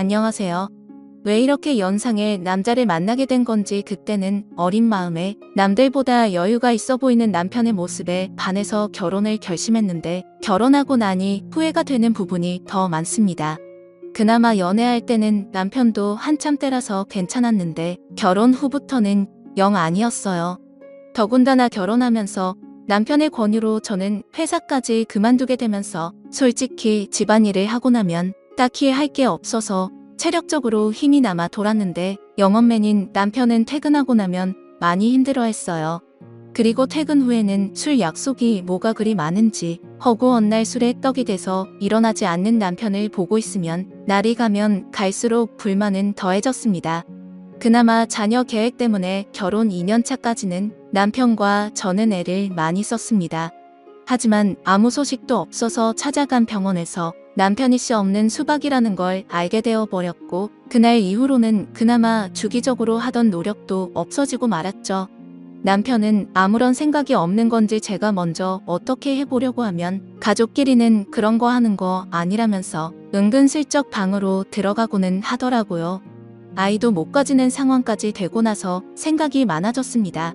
안녕하세요. 왜 이렇게 연상의 남자를 만나게 된 건지 그때는 어린 마음에 남들보다 여유가 있어 보이는 남편의 모습에 반해서 결혼을 결심했는데 결혼하고 나니 후회가 되는 부분이 더 많습니다. 그나마 연애할 때는 남편도 한참 때라서 괜찮았는데 결혼 후부터는 영 아니었어요. 더군다나 결혼하면서 남편의 권유로 저는 회사까지 그만두게 되면서 솔직히 집안일을 하고 나면 딱히 할 게 없어서 체력적으로 힘이 남아 돌았는데 영업맨인 남편은 퇴근하고 나면 많이 힘들어했어요. 그리고 퇴근 후에는 술 약속이 뭐가 그리 많은지 허구한 날 술에 떡이 돼서 일어나지 않는 남편을 보고 있으면 날이 가면 갈수록 불만은 더해졌습니다. 그나마 자녀 계획 때문에 결혼 2년 차까지는 남편과 저는 애를 많이 썼습니다. 하지만 아무 소식도 없어서 찾아간 병원에서 남편이 씨 없는 수박이라는 걸 알게 되어 버렸고 그날 이후로는 그나마 주기적으로 하던 노력도 없어지고 말았죠. 남편은 아무런 생각이 없는 건지 제가 먼저 어떻게 해보려고 하면 가족끼리는 그런 거 하는 거 아니라면서 은근슬쩍 방으로 들어가고는 하더라고요. 아이도 못 가지는 상황까지 되고 나서 생각이 많아졌습니다.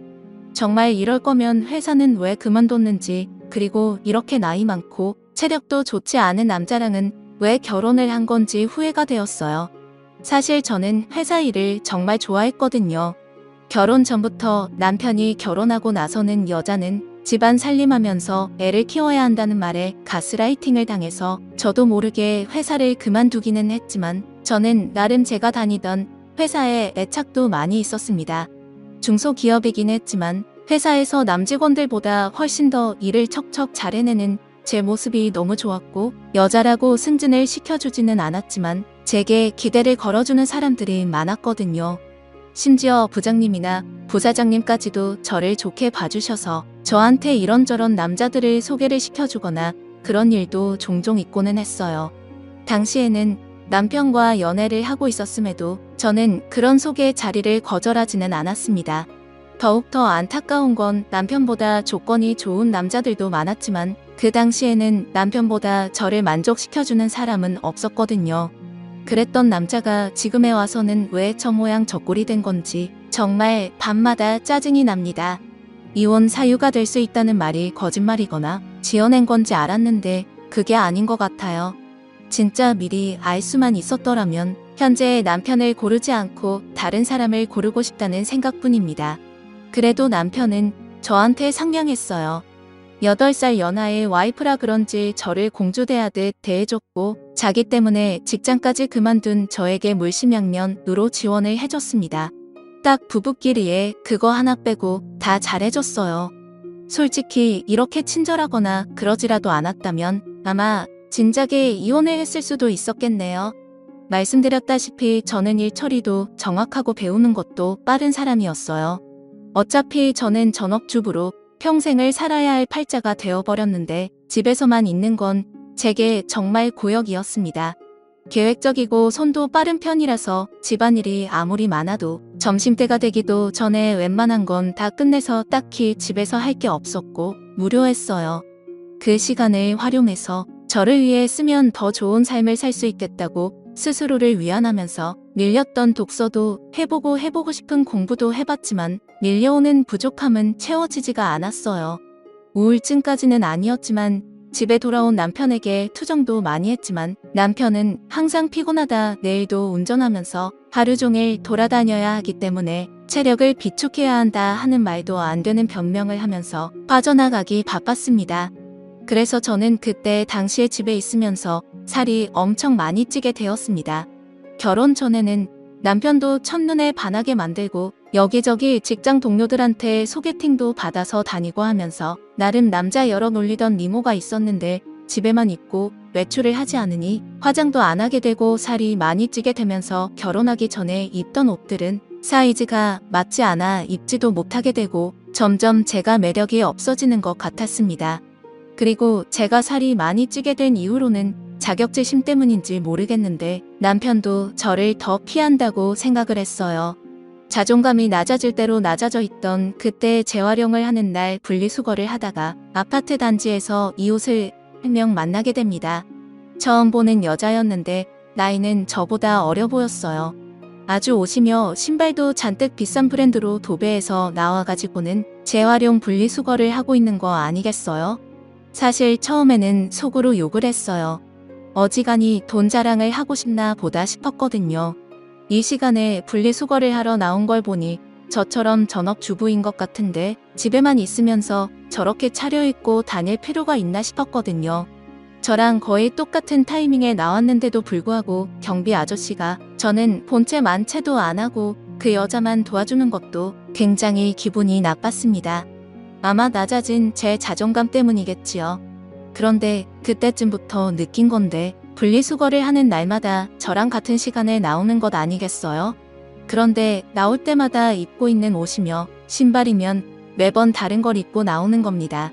정말 이럴 거면 회사는 왜 그만뒀는지, 그리고 이렇게 나이 많고 체력도 좋지 않은 남자랑은 왜 결혼을 한 건지 후회가 되었어요. 사실 저는 회사 일을 정말 좋아했거든요. 결혼 전부터 남편이 결혼하고 나서는 여자는 집안 살림하면서 애를 키워야 한다는 말에 가스라이팅을 당해서 저도 모르게 회사를 그만두기는 했지만 저는 나름 제가 다니던 회사에 애착도 많이 있었습니다. 중소기업이긴 했지만 회사에서 남직원들보다 훨씬 더 일을 척척 잘 해내는 제 모습이 너무 좋았고 여자라고 승진을 시켜주지는 않았지만 제게 기대를 걸어주는 사람들이 많았거든요. 심지어 부장님이나 부사장님까지도 저를 좋게 봐주셔서 저한테 이런저런 남자들을 소개를 시켜주거나 그런 일도 종종 있고는 했어요. 당시에는 남편과 연애를 하고 있었음에도 저는 그런 소개 자리를 거절하지는 않았습니다. 더욱더 안타까운 건 남편보다 조건이 좋은 남자들도 많았지만 그 당시에는 남편보다 저를 만족시켜주는 사람은 없었거든요. 그랬던 남자가 지금에 와서는 왜 저 모양 저 꼴이 된 건지 정말 밤마다 짜증이 납니다. 이혼 사유가 될 수 있다는 말이 거짓말이거나 지어낸 건지 알았는데 그게 아닌 것 같아요. 진짜 미리 알 수만 있었더라면 현재의 남편을 고르지 않고 다른 사람을 고르고 싶다는 생각뿐입니다. 그래도 남편은 저한테 상냥했어요. 8살 연하의 와이프라 그런지 저를 공주 대하듯 대해줬고 자기 때문에 직장까지 그만둔 저에게 물심양면으로 지원을 해줬습니다. 딱 부부끼리에 그거 하나 빼고 다 잘해줬어요. 솔직히 이렇게 친절하거나 그러지라도 않았다면 아마 진작에 이혼을 했을 수도 있었겠네요. 말씀드렸다시피 저는 일 처리도 정확하고 배우는 것도 빠른 사람이었어요. 어차피 저는 전업주부로 평생을 살아야 할 팔자가 되어버렸는데 집에서만 있는 건 제게 정말 고역이었습니다. 계획적이고 손도 빠른 편이라서 집안일이 아무리 많아도 점심때가 되기도 전에 웬만한 건 다 끝내서 딱히 집에서 할 게 없었고 무료했어요. 그 시간을 활용해서 저를 위해 쓰면 더 좋은 삶을 살 수 있겠다고 스스로를 위안하면서 밀렸던 독서도 해보고 싶은 공부도 해봤지만 밀려오는 부족함은 채워지지가 않았어요. 우울증까지는 아니었지만 집에 돌아온 남편에게 투정도 많이 했지만 남편은 항상 피곤하다 내일도 운전하면서 하루 종일 돌아다녀야 하기 때문에 체력을 비축해야 한다 하는 말도 안 되는 변명을 하면서 빠져나가기 바빴습니다. 그래서 저는 그때 당시에 집에 있으면서 살이 엄청 많이 찌게 되었습니다. 결혼 전에는 남편도 첫눈에 반하게 만들고 여기저기 직장 동료들한테 소개팅도 받아서 다니고 하면서 나름 남자 여러 놀리던 미모가 있었는데 집에만 있고 외출을 하지 않으니 화장도 안 하게 되고 살이 많이 찌게 되면서 결혼하기 전에 입던 옷들은 사이즈가 맞지 않아 입지도 못하게 되고 점점 제가 매력이 없어지는 것 같았습니다. 그리고 제가 살이 많이 찌게 된 이후로는 자격지심 때문인지 모르겠는데 남편도 저를 더 피한다고 생각을 했어요. 자존감이 낮아질 대로 낮아져 있던 그때 재활용을 하는 날 분리수거를 하다가 아파트 단지에서 이웃을 한 명 만나게 됩니다. 처음 보는 여자였는데 나이는 저보다 어려 보였어요. 아주 옷이며 신발도 잔뜩 비싼 브랜드로 도배해서 나와가지고는 재활용 분리수거를 하고 있는 거 아니겠어요? 사실 처음에는 속으로 욕을 했어요. 어지간히 돈 자랑을 하고 싶나 보다 싶었거든요. 이 시간에 분리수거를 하러 나온 걸 보니 저처럼 전업주부인 것 같은데 집에만 있으면서 저렇게 차려입고 다닐 필요가 있나 싶었거든요. 저랑 거의 똑같은 타이밍에 나왔는데도 불구하고 경비 아저씨가 저는 본체 만체도 안 하고 그 여자만 도와주는 것도 굉장히 기분이 나빴습니다. 아마 낮아진 제 자존감 때문이겠지요. 그런데 그때쯤부터 느낀 건데 분리수거를 하는 날마다 저랑 같은 시간에 나오는 것 아니겠어요? 그런데 나올 때마다 입고 있는 옷이며 신발이면 매번 다른 걸 입고 나오는 겁니다.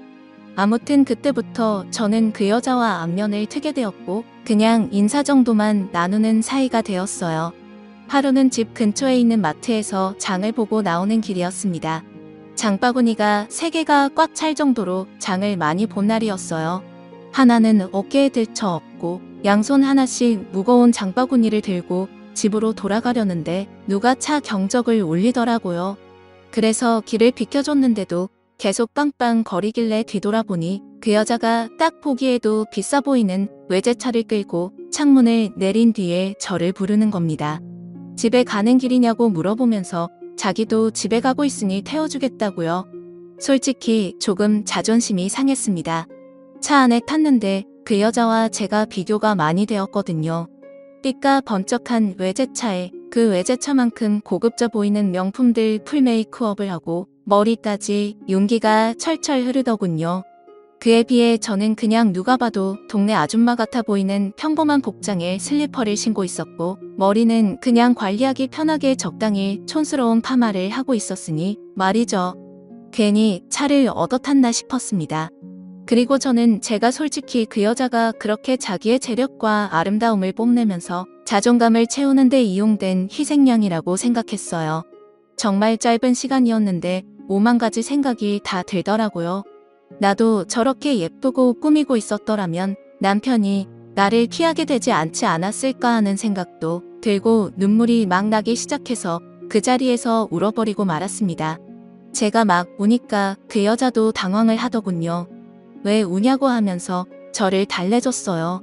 아무튼 그때부터 저는 그 여자와 안면을 트게 되었고 그냥 인사 정도만 나누는 사이가 되었어요. 하루는 집 근처에 있는 마트에서 장을 보고 나오는 길이었습니다. 장바구니가 3개가 꽉 찰 정도로 장을 많이 본 날이었어요. 하나는 어깨에 들쳐 업고 양손 하나씩 무거운 장바구니를 들고 집으로 돌아가려는데 누가 차 경적을 울리더라고요. 그래서 길을 비켜줬는데도 계속 빵빵 거리길래 뒤돌아보니 그 여자가 딱 보기에도 비싸 보이는 외제차를 끌고 창문을 내린 뒤에 저를 부르는 겁니다. 집에 가는 길이냐고 물어보면서 자기도 집에 가고 있으니 태워주겠다고요. 솔직히 조금 자존심이 상했습니다. 차 안에 탔는데 그 여자와 제가 비교가 많이 되었거든요. 삐까 번쩍한 외제차에 그 외제차만큼 고급져 보이는 명품들 풀 메이크업을 하고 머리까지 윤기가 철철 흐르더군요. 그에 비해 저는 그냥 누가 봐도 동네 아줌마 같아 보이는 평범한 복장에 슬리퍼를 신고 있었고 머리는 그냥 관리하기 편하게 적당히 촌스러운 파마를 하고 있었으니 말이죠. 괜히 차를 얻어 탔나 싶었습니다. 그리고 저는 제가 솔직히 그 여자가 그렇게 자기의 재력과 아름다움을 뽐내면서 자존감을 채우는 데 이용된 희생양이라고 생각했어요. 정말 짧은 시간이었는데 5만 가지 생각이 다 들더라고요. 나도 저렇게 예쁘고 꾸미고 있었더라면 남편이 나를 피하게 되지 않지 않았을까 하는 생각도 들고 눈물이 막 나기 시작해서 그 자리에서 울어버리고 말았습니다. 제가 막 우니까 그 여자도 당황을 하더군요. 왜 우냐고 하면서 저를 달래줬어요.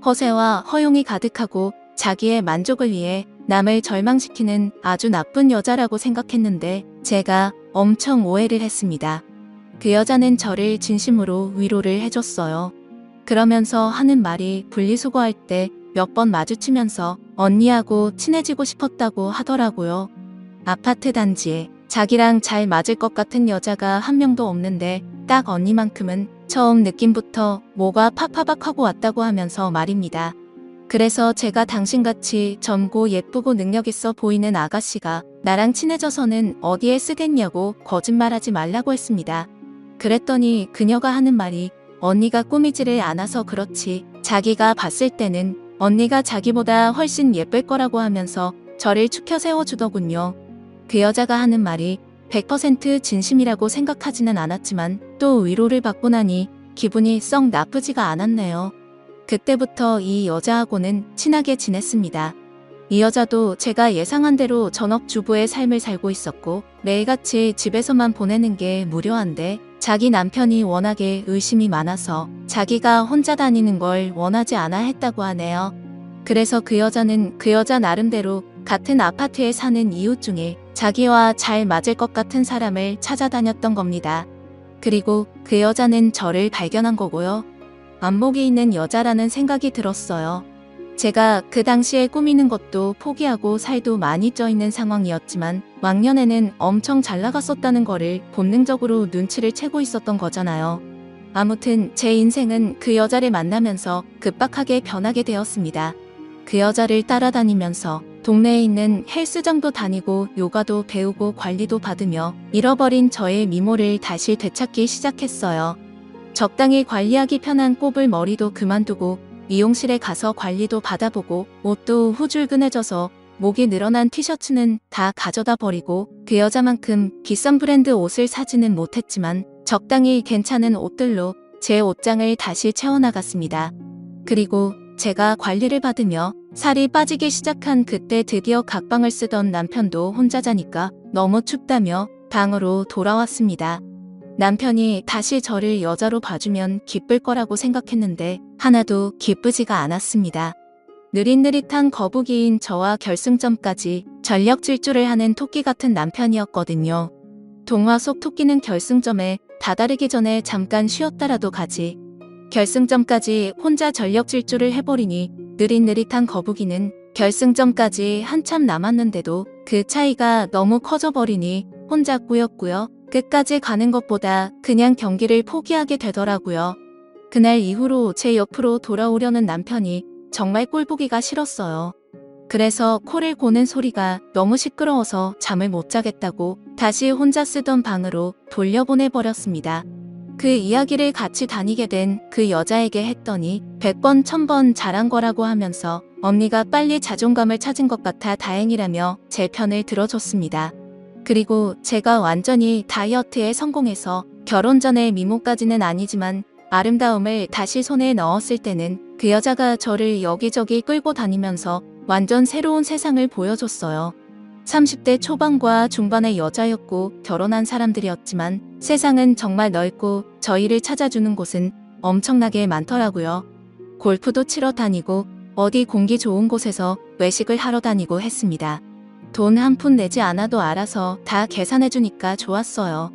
허세와 허용이 가득하고 자기의 만족을 위해 남을 절망시키는 아주 나쁜 여자라고 생각했는데 제가 엄청 오해를 했습니다. 그 여자는 저를 진심으로 위로를 해줬어요. 그러면서 하는 말이 분리수거할 때 몇 번 마주치면서 언니하고 친해지고 싶었다고 하더라고요. 아파트 단지에 자기랑 잘 맞을 것 같은 여자가 한 명도 없는데 딱 언니만큼은 처음 느낌부터 뭐가 팍팍 하고 왔다고 하면서 말입니다. 그래서 제가 당신같이 젊고 예쁘고 능력있어 보이는 아가씨가 나랑 친해져서는 어디에 쓰겠냐고 거짓말하지 말라고 했습니다. 그랬더니 그녀가 하는 말이 언니가 꾸미지를 않아서 그렇지 자기가 봤을 때는 언니가 자기보다 훨씬 예쁠 거라고 하면서 저를 추켜 세워주더군요. 그 여자가 하는 말이 100% 진심이라고 생각하지는 않았지만 또 위로를 받고 나니 기분이 썩 나쁘지가 않았네요. 그때부터 이 여자하고는 친하게 지냈습니다. 이 여자도 제가 예상한 대로 전업주부의 삶을 살고 있었고 매일같이 집에서만 보내는 게 무료한데 자기 남편이 워낙에 의심이 많아서 자기가 혼자 다니는 걸 원하지 않아 했다고 하네요. 그래서 그 여자는 그 여자 나름대로 같은 아파트에 사는 이웃 중에 자기와 잘 맞을 것 같은 사람을 찾아다녔던 겁니다. 그리고 그 여자는 저를 발견한 거고요. 안목이 있는 여자라는 생각이 들었어요. 제가 그 당시에 꾸미는 것도 포기하고 살도 많이 쪄있는 상황이었지만 왕년에는 엄청 잘 나갔었다는 거를 본능적으로 눈치를 채고 있었던 거잖아요. 아무튼 제 인생은 그 여자를 만나면서 급박하게 변하게 되었습니다. 그 여자를 따라다니면서 동네에 있는 헬스장도 다니고 요가도 배우고 관리도 받으며 잃어버린 저의 미모를 다시 되찾기 시작했어요. 적당히 관리하기 편한 꼽을 머리도 그만두고 미용실에 가서 관리도 받아보고 옷도 후줄근해져서 목이 늘어난 티셔츠는 다 가져다 버리고 그 여자만큼 비싼 브랜드 옷을 사지는 못했지만 적당히 괜찮은 옷들로 제 옷장을 다시 채워나갔습니다. 그리고 제가 관리를 받으며 살이 빠지기 시작한 그때 드디어 각방을 쓰던 남편도 혼자 자니까 너무 춥다며 방으로 돌아왔습니다. 남편이 다시 저를 여자로 봐주면 기쁠 거라고 생각했는데 하나도 기쁘지가 않았습니다. 느릿느릿한 거북이인 저와 결승점까지 전력 질주를 하는 토끼 같은 남편이었거든요. 동화 속 토끼는 결승점에 다다르기 전에 잠깐 쉬었다라도 가지. 결승점까지 혼자 전력 질주를 해버리니 느릿느릿한 거북이는 결승점까지 한참 남았는데도 그 차이가 너무 커져버리니 혼자 꾸역꾸역 끝까지 가는 것보다 그냥 경기를 포기하게 되더라고요. 그날 이후로 제 옆으로 돌아오려는 남편이 정말 꼴보기가 싫었어요. 그래서 코를 고는 소리가 너무 시끄러워서 잠을 못 자겠다고 다시 혼자 쓰던 방으로 돌려보내버렸습니다. 그 이야기를 같이 다니게 된 그 여자에게 했더니 100번 1000번 잘한 거라고 하면서 언니가 빨리 자존감을 찾은 것 같아 다행이라며 제 편을 들어줬습니다. 그리고 제가 완전히 다이어트에 성공해서 결혼 전에 미모까지는 아니지만 아름다움을 다시 손에 넣었을 때는 그 여자가 저를 여기저기 끌고 다니면서 완전 새로운 세상을 보여줬어요. 30대 초반과 중반의 여자였고 결혼한 사람들이었지만 세상은 정말 넓고 저희를 찾아주는 곳은 엄청나게 많더라고요. 골프도 치러 다니고 어디 공기 좋은 곳에서 외식을 하러 다니고 했습니다. 돈 한 푼 내지 않아도 알아서 다 계산해주니까 좋았어요.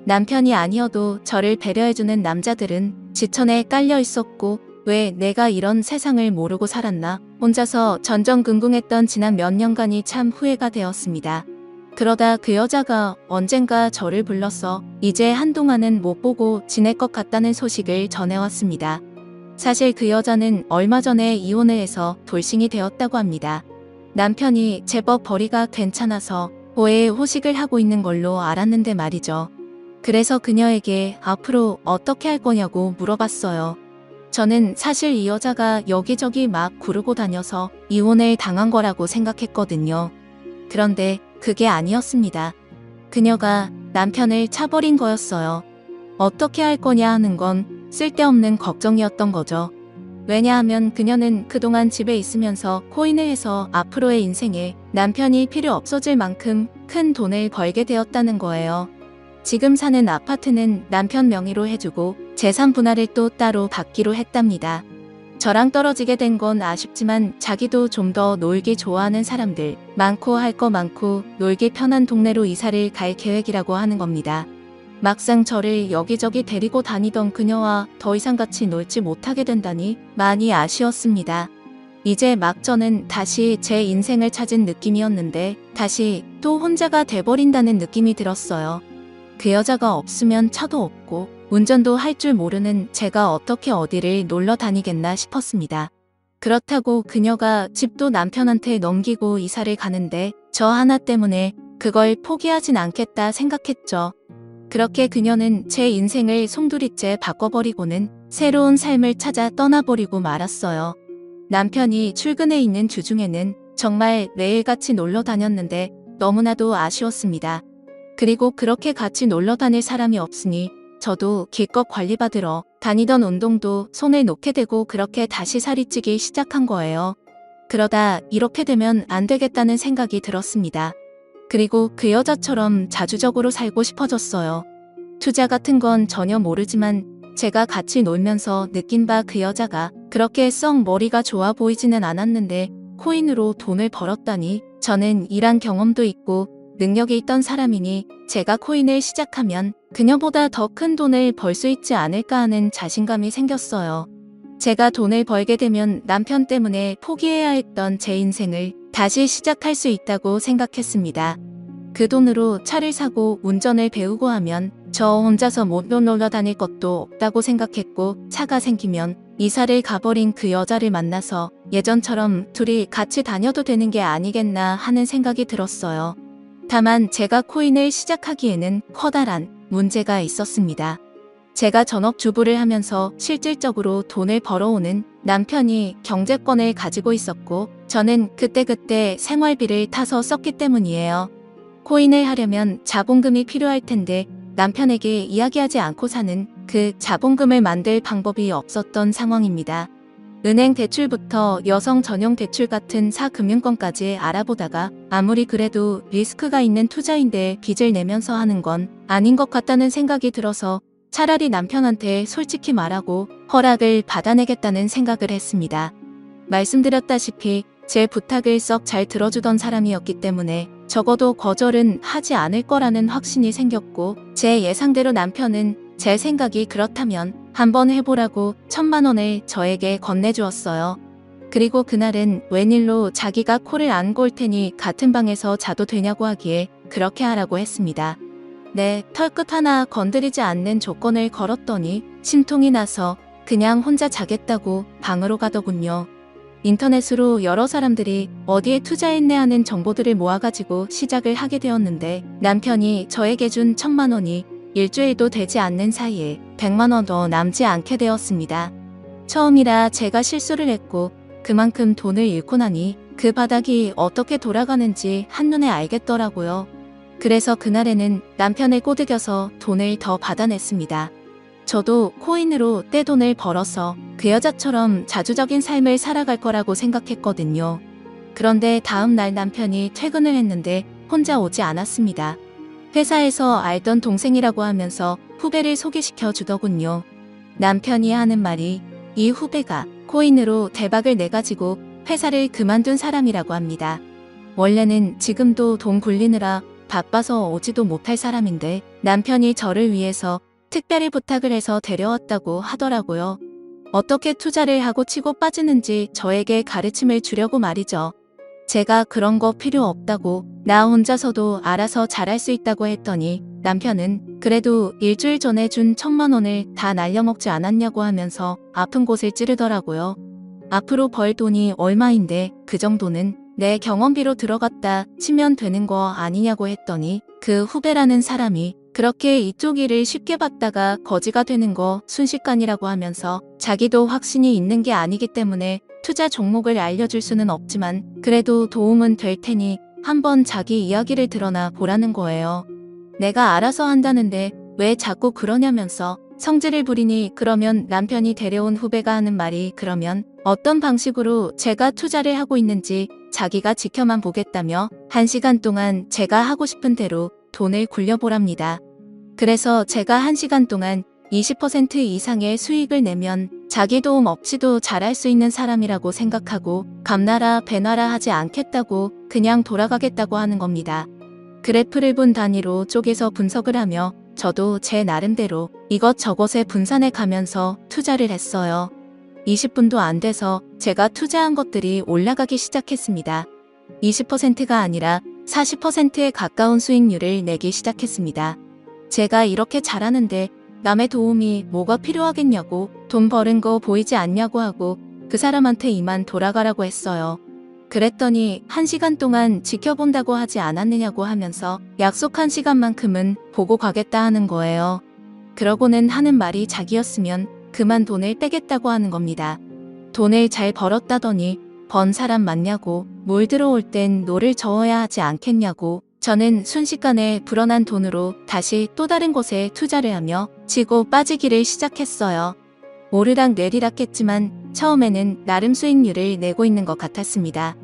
남편이 아니어도 저를 배려해주는 남자들은 지천에 깔려 있었고 왜 내가 이런 세상을 모르고 살았나 혼자서 전전긍긍했던 지난 몇 년간이 참 후회가 되었습니다. 그러다 그 여자가 언젠가 저를 불러서 이제 한동안은 못 보고 지낼 것 같다는 소식을 전해왔습니다. 사실 그 여자는 얼마 전에 이혼을 해서 돌싱이 되었다고 합니다. 남편이 제법 벌이가 괜찮아서 호의에 호식을 하고 있는 걸로 알았는데 말이죠. 그래서 그녀에게 앞으로 어떻게 할 거냐고 물어봤어요. 저는 사실 이 여자가 여기저기 막 구르고 다녀서 이혼을 당한 거라고 생각했거든요. 그런데 그게 아니었습니다. 그녀가 남편을 차버린 거였어요. 어떻게 할 거냐 하는 건 쓸데없는 걱정이었던 거죠. 왜냐하면 그녀는 그동안 집에 있으면서 코인을 해서 앞으로의 인생에 남편이 필요 없어질 만큼 큰 돈을 벌게 되었다는 거예요. 지금 사는 아파트는 남편 명의로 해주고 재산 분할을 또 따로 받기로 했답니다. 저랑 떨어지게 된 건 아쉽지만 자기도 좀 더 놀기 좋아하는 사람들, 많고 할 거 많고 놀기 편한 동네로 이사를 갈 계획이라고 하는 겁니다. 막상 저를 여기저기 데리고 다니던 그녀와 더 이상 같이 놀지 못하게 된다니 많이 아쉬웠습니다. 이제 막 저는 다시 제 인생을 찾은 느낌이었는데 다시 또 혼자가 돼버린다는 느낌이 들었어요. 그 여자가 없으면 차도 없고 운전도 할 줄 모르는 제가 어떻게 어디를 놀러 다니겠나 싶었습니다. 그렇다고 그녀가 집도 남편한테 넘기고 이사를 가는데 저 하나 때문에 그걸 포기하진 않겠다 생각했죠. 그렇게 그녀는 제 인생을 송두리째 바꿔버리고는 새로운 삶을 찾아 떠나버리고 말았어요. 남편이 출근해 있는 주중에는 정말 매일같이 놀러 다녔는데 너무나도 아쉬웠습니다. 그리고 그렇게 같이 놀러 다닐 사람이 없으니 저도 기껏 관리받으러 다니던 운동도 손에 놓게 되고 그렇게 다시 살이 찌기 시작한 거예요. 그러다 이렇게 되면 안 되겠다는 생각이 들었습니다. 그리고 그 여자처럼 자주적으로 살고 싶어졌어요. 투자 같은 건 전혀 모르지만 제가 같이 놀면서 느낀 바 그 여자가 그렇게 썩 머리가 좋아 보이지는 않았는데 코인으로 돈을 벌었다니 저는 일한 경험도 있고 능력이 있던 사람이니 제가 코인을 시작하면 그녀보다 더 큰 돈을 벌 수 있지 않을까 하는 자신감이 생겼어요. 제가 돈을 벌게 되면 남편 때문에 포기해야 했던 제 인생을 다시 시작할 수 있다고 생각했습니다. 그 돈으로 차를 사고 운전을 배우고 하면 저 혼자서 못 놀러 다닐 것도 없다고 생각했고 차가 생기면 이사를 가버린 그 여자를 만나서 예전처럼 둘이 같이 다녀도 되는 게 아니겠나 하는 생각이 들었어요. 다만 제가 코인을 시작하기에는 커다란 문제가 있었습니다. 제가 전업주부를 하면서 실질적으로 돈을 벌어오는 남편이 경제권을 가지고 있었고 저는 그때그때 생활비를 타서 썼기 때문이에요. 코인을 하려면 자본금이 필요할 텐데 남편에게 이야기하지 않고 사는 그 자본금을 만들 방법이 없었던 상황입니다. 은행 대출부터 여성 전용 대출 같은 사금융권까지 알아보다가 아무리 그래도 리스크가 있는 투자인데 빚을 내면서 하는 건 아닌 것 같다는 생각이 들어서 차라리 남편한테 솔직히 말하고 허락을 받아내겠다는 생각을 했습니다. 말씀드렸다시피 제 부탁을 썩 잘 들어주던 사람이었기 때문에 적어도 거절은 하지 않을 거라는 확신이 생겼고, 제 예상대로 남편은 제 생각이 그렇다면 한번 해보라고 1,000만 원을 저에게 건네주었어요. 그리고 그날은 웬일로 자기가 코를 안 골 테니 같은 방에서 자도 되냐고 하기에 그렇게 하라고 했습니다. 네, 털끝 하나 건드리지 않는 조건을 걸었더니 심통이 나서 그냥 혼자 자겠다고 방으로 가더군요. 인터넷으로 여러 사람들이 어디에 투자했네 하는 정보들을 모아가지고 시작을 하게 되었는데, 남편이 저에게 준 1,000만 원이 일주일도 되지 않는 사이에 100만 원도 남지 않게 되었습니다. 처음이라 제가 실수를 했고 그만큼 돈을 잃고 나니 그 바닥이 어떻게 돌아가는지 한눈에 알겠더라고요. 그래서 그날에는 남편을 꼬드겨서 돈을 더 받아냈습니다. 저도 코인으로 떼돈을 벌어서 그 여자처럼 자주적인 삶을 살아갈 거라고 생각했거든요. 그런데 다음 날 남편이 퇴근을 했는데 혼자 오지 않았습니다. 회사에서 알던 동생이라고 하면서 후배를 소개시켜 주더군요. 남편이 하는 말이 이 후배가 코인으로 대박을 내가지고 회사를 그만둔 사람이라고 합니다. 원래는 지금도 돈 굴리느라 바빠서 오지도 못할 사람인데 남편이 저를 위해서 특별히 부탁을 해서 데려왔다고 하더라고요. 어떻게 투자를 하고 치고 빠지는지 저에게 가르침을 주려고 말이죠. 제가 그런 거 필요 없다고, 나 혼자서도 알아서 잘할 수 있다고 했더니 남편은 그래도 일주일 전에 준 1,000만 원을 다 날려먹지 않았냐고 하면서 아픈 곳을 찌르더라고요. 앞으로 벌 돈이 얼마인데 그 정도는 내 경험비로 들어갔다 치면 되는 거 아니냐고 했더니 그 후배라는 사람이 그렇게 이쪽 일을 쉽게 받다가 거지가 되는 거 순식간이라고 하면서 자기도 확신이 있는 게 아니기 때문에 투자 종목을 알려줄 수는 없지만 그래도 도움은 될 테니 한번 자기 이야기를 들어나 보라는 거예요. 내가 알아서 한다는데 왜 자꾸 그러냐면서 성질을 부리니, 그러면 남편이 데려온 후배가 하는 말이 그러면 어떤 방식으로 제가 투자를 하고 있는지 자기가 지켜만 보겠다며 1시간 동안 제가 하고 싶은 대로 돈을 굴려보랍니다. 그래서 제가 1시간 동안 20% 이상의 수익을 내면 자기 도움 없이도 잘할 수 있는 사람이라고 생각하고 감나라 배나라 하지 않겠다고 그냥 돌아가겠다고 하는 겁니다. 그래프를 분 단위로 쪼개서 분석을 하며 저도 제 나름대로 이것저것에 분산해 가면서 투자를 했어요. 20분도 안 돼서 제가 투자한 것들이 올라가기 시작했습니다. 20%가 아니라 40%에 가까운 수익률을 내기 시작했습니다. 제가 이렇게 잘하는데 남의 도움이 뭐가 필요하겠냐고, 돈 버는 거 보이지 않냐고 하고 그 사람한테 이만 돌아가라고 했어요. 그랬더니 1시간 동안 지켜본다고 하지 않았느냐고 하면서 약속한 시간만큼은 보고 가겠다 하는 거예요. 그러고는 하는 말이 자기였으면 그만 돈을 빼겠다고 하는 겁니다. 돈을 잘 벌었다더니 번 사람 맞냐고, 물 들어올 땐 노를 저어야 하지 않겠냐고. 저는 순식간에 불어난 돈으로 다시 또 다른 곳에 투자를 하며 치고 빠지기를 시작했어요. 오르락 내리락 했지만 처음에는 나름 수익률을 내고 있는 것 같았습니다.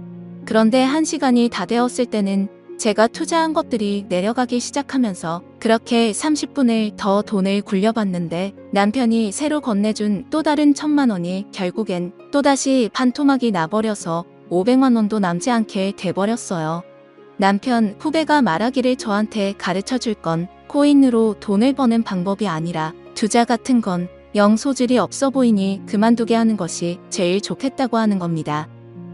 그런데 1시간이 다 되었을 때는 제가 투자한 것들이 내려가기 시작하면서 그렇게 30분을 더 돈을 굴려봤는데 남편이 새로 건네준 또 다른 1,000만 원이 결국엔 또다시 반토막이 나버려서 500만 원도 남지 않게 돼버렸어요. 남편 후배가 말하기를 저한테 가르쳐줄 건 코인으로 돈을 버는 방법이 아니라 투자 같은 건 영 소질이 없어 보이니 그만두게 하는 것이 제일 좋겠다고 하는 겁니다.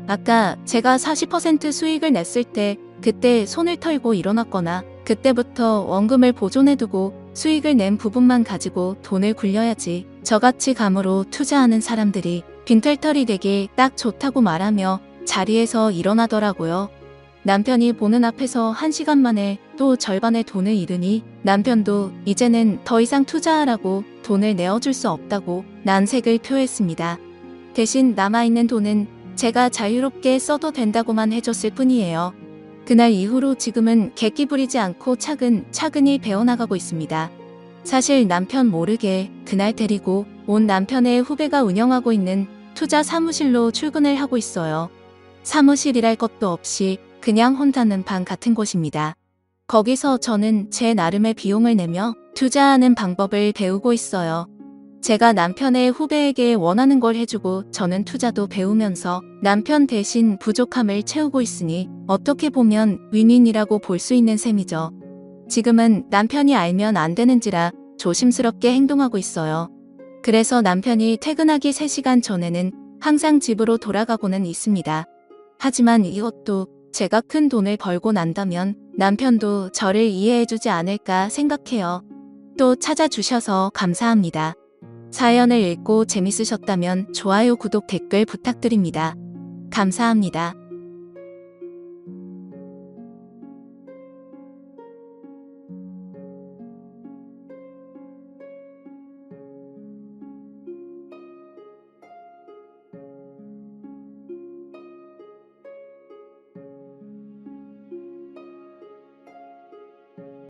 아까 제가 40% 수익을 냈을 때 그때 손을 털고 일어났거나 그때부터 원금을 보존해두고 수익을 낸 부분만 가지고 돈을 굴려야지, 저같이 감으로 투자하는 사람들이 빈털털이 되기 딱 좋다고 말하며 자리에서 일어나더라고요. 남편이 보는 앞에서 1시간 만에 또 절반의 돈을 잃으니 남편도 이제는 더 이상 투자하라고 돈을 내어줄 수 없다고 난색을 표했습니다. 대신 남아있는 돈은 제가 자유롭게 써도 된다고만 해줬을 뿐이에요. 그날 이후로 지금은 객기 부리지 않고 차근차근히 배워나가고 있습니다. 사실 남편 모르게 그날 데리고 온 남편의 후배가 운영하고 있는 투자 사무실로 출근을 하고 있어요. 사무실이랄 것도 없이 그냥 혼자는 방 같은 곳입니다. 거기서 저는 제 나름의 비용을 내며 투자하는 방법을 배우고 있어요. 제가 남편의 후배에게 원하는 걸 해주고 저는 투자도 배우면서 남편 대신 부족함을 채우고 있으니 어떻게 보면 윈윈이라고 볼 수 있는 셈이죠. 지금은 남편이 알면 안 되는지라 조심스럽게 행동하고 있어요. 그래서 남편이 퇴근하기 3시간 전에는 항상 집으로 돌아가고는 있습니다. 하지만 이것도 제가 큰 돈을 벌고 난다면 남편도 저를 이해해주지 않을까 생각해요. 또 찾아주셔서 감사합니다. 사연을 읽고 재밌으셨다면 좋아요, 구독, 댓글 부탁드립니다. 감사합니다.